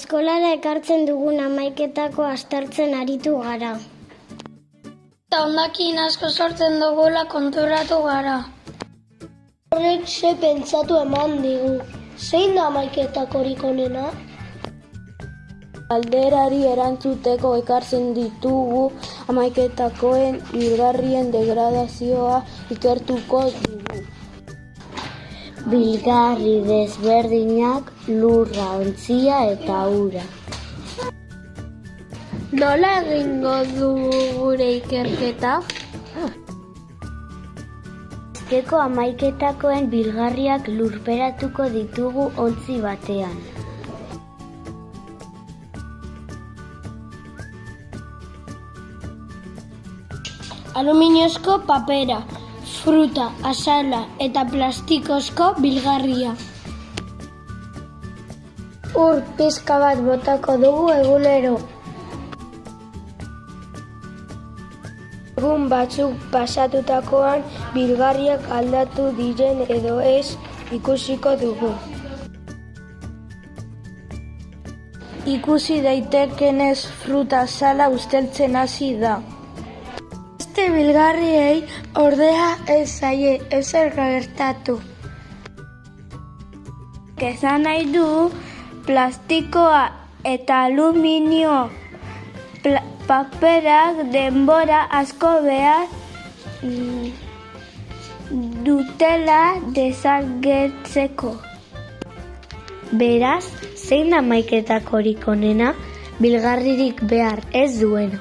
Eskolara ekartzen dugun hamaiketako aztertzen aritu gara. Eta hondakin asko sortzen dugula konturatu gara. Horrek ze pentsatu eman digu. Zein da hamaiketakorik onena? Galderari erantzuteko ekartzen ditugu hamaiketakoen bilgarrien degradazioa ikertuko dugu. Bilgarri desberdinak, lurra, ontzia eta ura. Nola egingo dugu gure ikerketa? Azteko hamaiketakoen bilgarriak lurperatuko ditugu ontzi batean. Aluminiozko papera, fruta, azala eta plastikozko bilgarria. Ur pizka bat botako dugu egunero. Egun batzuk pasatutakoan bilgarriak aldatu diren edo ez ikusiko dugu. Ikusi daitekenez fruta azala usteltzen hasi da. Beste bilgarriei ordea ez zaie ezer gertatu. Esan nahi du plastikoa eta aluminio paperak denbora asko behar dutela desagertzeko. Beraz, zein hamaiketakorik onena, bilgarririk behar ez duena.